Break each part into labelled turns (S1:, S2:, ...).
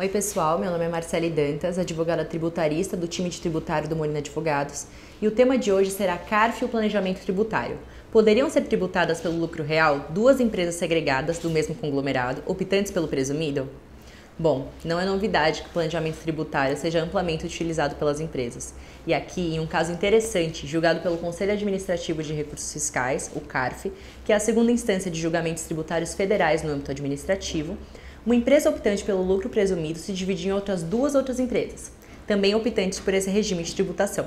S1: Oi pessoal, meu nome é Marcele Dantas, advogada tributarista do time de tributário do Molina Advogados, e o tema de hoje será CARF e o planejamento tributário. Poderiam ser tributadas pelo lucro real duas empresas segregadas do mesmo conglomerado, optantes pelo presumido? Bom, não é novidade que o planejamento tributário seja amplamente utilizado pelas empresas. E aqui, em um caso interessante, julgado pelo Conselho Administrativo de Recursos Fiscais, o CARF, que é a segunda instância de julgamentos tributários federais no âmbito administrativo, uma empresa optante pelo lucro presumido se dividiu em duas outras empresas, também optantes por esse regime de tributação.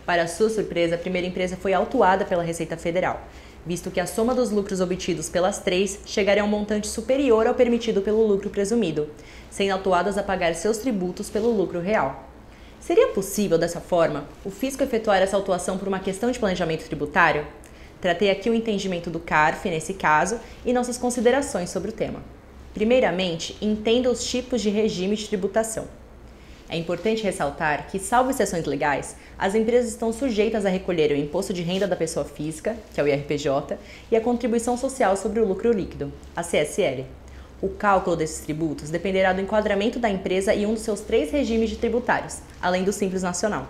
S1: Para sua surpresa, a primeira empresa foi autuada pela Receita Federal, visto que a soma dos lucros obtidos pelas três chegaria a um montante superior ao permitido pelo lucro presumido, sendo autuadas a pagar seus tributos pelo lucro real. Seria possível, dessa forma, o fisco efetuar essa autuação por uma questão de planejamento tributário? Tratei aqui o entendimento do CARF, nesse caso, e nossas considerações sobre o tema. Primeiramente, entenda os tipos de regime de tributação. É importante ressaltar que, salvo exceções legais, as empresas estão sujeitas a recolher o imposto de renda da pessoa física, que é o IRPJ, e a contribuição social sobre o lucro líquido, a CSL. O cálculo desses tributos dependerá do enquadramento da empresa em um dos seus 3 regimes de tributários, além do Simples Nacional.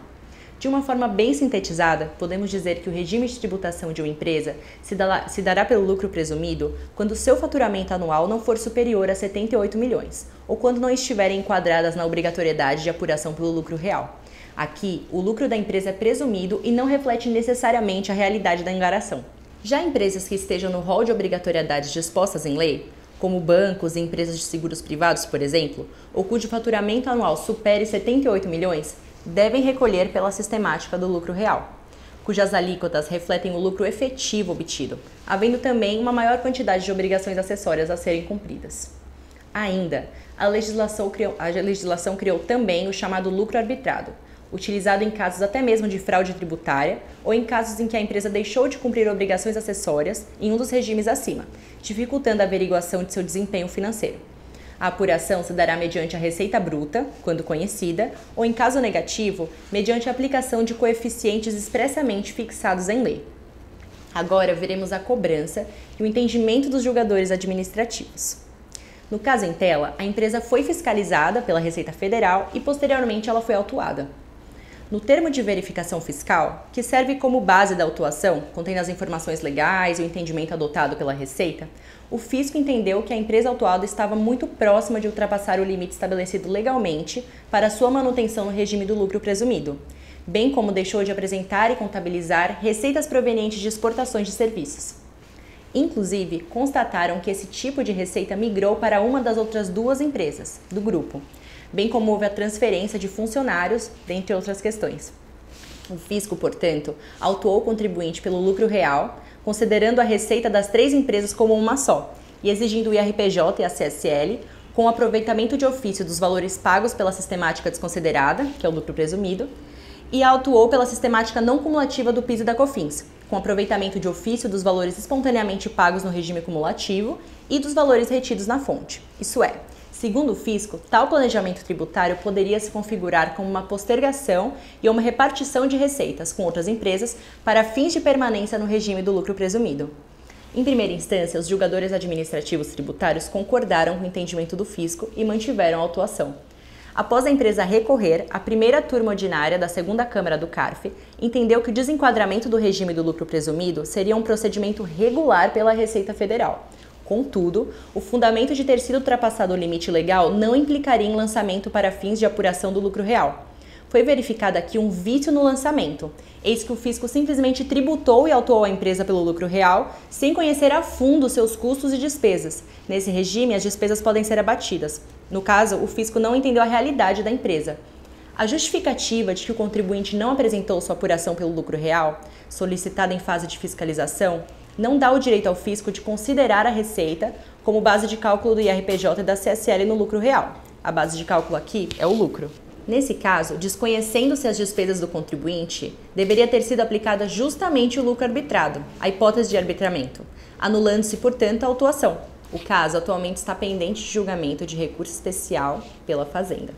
S1: De uma forma bem sintetizada, podemos dizer que o regime de tributação de uma empresa se dará pelo lucro presumido quando seu faturamento anual não for superior a 78 milhões, ou quando não estiverem enquadradas na obrigatoriedade de apuração pelo lucro real. Aqui, o lucro da empresa é presumido e não reflete necessariamente a realidade da engaração. Já empresas que estejam no rol de obrigatoriedades dispostas em lei, como bancos e empresas de seguros privados, por exemplo, ou cujo faturamento anual supere 78 milhões, devem recolher pela sistemática do lucro real, cujas alíquotas refletem o lucro efetivo obtido, havendo também uma maior quantidade de obrigações acessórias a serem cumpridas. Ainda, a legislação criou também o chamado lucro arbitrado, utilizado em casos até mesmo de fraude tributária ou em casos em que a empresa deixou de cumprir obrigações acessórias em um dos regimes acima, dificultando a averiguação de seu desempenho financeiro. A apuração se dará mediante a receita bruta, quando conhecida, ou, em caso negativo, mediante a aplicação de coeficientes expressamente fixados em lei. Agora veremos a cobrança e o entendimento dos julgadores administrativos. No caso em tela, a empresa foi fiscalizada pela Receita Federal e, posteriormente, ela foi autuada. No termo de verificação fiscal, que serve como base da autuação, contendo as informações legais e o entendimento adotado pela Receita, o fisco entendeu que a empresa autuada estava muito próxima de ultrapassar o limite estabelecido legalmente para sua manutenção no regime do lucro presumido, bem como deixou de apresentar e contabilizar receitas provenientes de exportações de serviços. Inclusive, constataram que esse tipo de receita migrou para uma das outras 2 empresas do grupo, bem como houve a transferência de funcionários, dentre outras questões. O fisco, portanto, autuou o contribuinte pelo lucro real, considerando a receita das 3 empresas como uma só, e exigindo o IRPJ e a CSL, com o aproveitamento de ofício dos valores pagos pela sistemática desconsiderada, que é o lucro presumido, e autuou pela sistemática não cumulativa do PIS e da COFINS, com aproveitamento de ofício dos valores espontaneamente pagos no regime cumulativo e dos valores retidos na fonte, isso é, segundo o fisco, tal planejamento tributário poderia se configurar como uma postergação e uma repartição de receitas com outras empresas para fins de permanência no regime do lucro presumido. Em primeira instância, os julgadores administrativos tributários concordaram com o entendimento do fisco e mantiveram a autuação. Após a empresa recorrer, a primeira turma ordinária da segunda Câmara do CARF entendeu que o desenquadramento do regime do lucro presumido seria um procedimento regular pela Receita Federal. Contudo, o fundamento de ter sido ultrapassado o limite legal não implicaria em lançamento para fins de apuração do lucro real. Foi verificado aqui um vício no lançamento, eis que o fisco simplesmente tributou e autuou a empresa pelo lucro real, sem conhecer a fundo seus custos e despesas. Nesse regime, as despesas podem ser abatidas. No caso, o fisco não entendeu a realidade da empresa. A justificativa de que o contribuinte não apresentou sua apuração pelo lucro real, solicitada em fase de fiscalização, não dá o direito ao fisco de considerar a receita como base de cálculo do IRPJ e da CSL no lucro real. A base de cálculo aqui é o lucro. Nesse caso, desconhecendo-se as despesas do contribuinte, deveria ter sido aplicada justamente o lucro arbitrado, a hipótese de arbitramento, anulando-se, portanto, a autuação. O caso atualmente está pendente de julgamento de recurso especial pela Fazenda.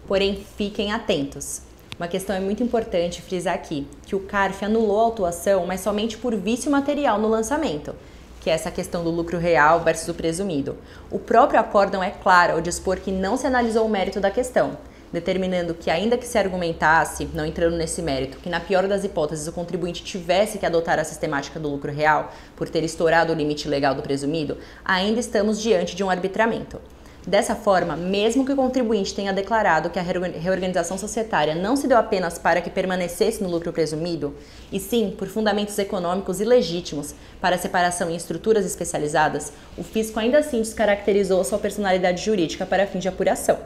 S1: Porém, fiquem atentos. Uma questão é muito importante frisar aqui, que o CARF anulou a autuação, mas somente por vício material no lançamento, que é essa questão do lucro real versus o presumido. O próprio acórdão é claro ao dispor que não se analisou o mérito da questão, determinando que, ainda que se argumentasse, não entrando nesse mérito, que na pior das hipóteses o contribuinte tivesse que adotar a sistemática do lucro real por ter estourado o limite legal do presumido, ainda estamos diante de um arbitramento. Dessa forma, mesmo que o contribuinte tenha declarado que a reorganização societária não se deu apenas para que permanecesse no lucro presumido, e sim por fundamentos econômicos e legítimos para a separação em estruturas especializadas, o fisco ainda assim descaracterizou sua personalidade jurídica para fim de apuração,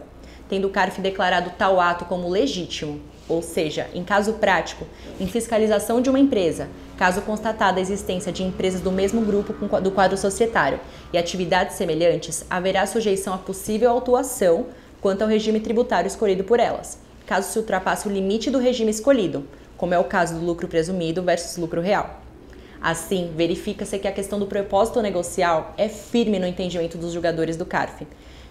S1: tendo o CARF declarado tal ato como legítimo, ou seja, em caso prático, em fiscalização de uma empresa, caso constatada a existência de empresas do mesmo grupo do quadro societário e atividades semelhantes, haverá sujeição a possível autuação quanto ao regime tributário escolhido por elas, caso se ultrapasse o limite do regime escolhido, como é o caso do lucro presumido versus lucro real. Assim, verifica-se que a questão do propósito negocial é firme no entendimento dos julgadores do CARF,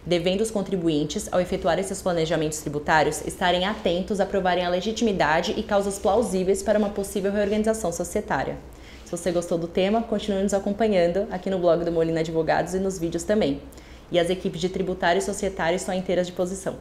S1: devendo os contribuintes, ao efetuarem seus planejamentos tributários, estarem atentos a provarem a legitimidade e causas plausíveis para uma possível reorganização societária. Se você gostou do tema, continue nos acompanhando aqui no blog do Molina Advogados e nos vídeos também. E as equipes de tributário e societário estão à inteira disposição.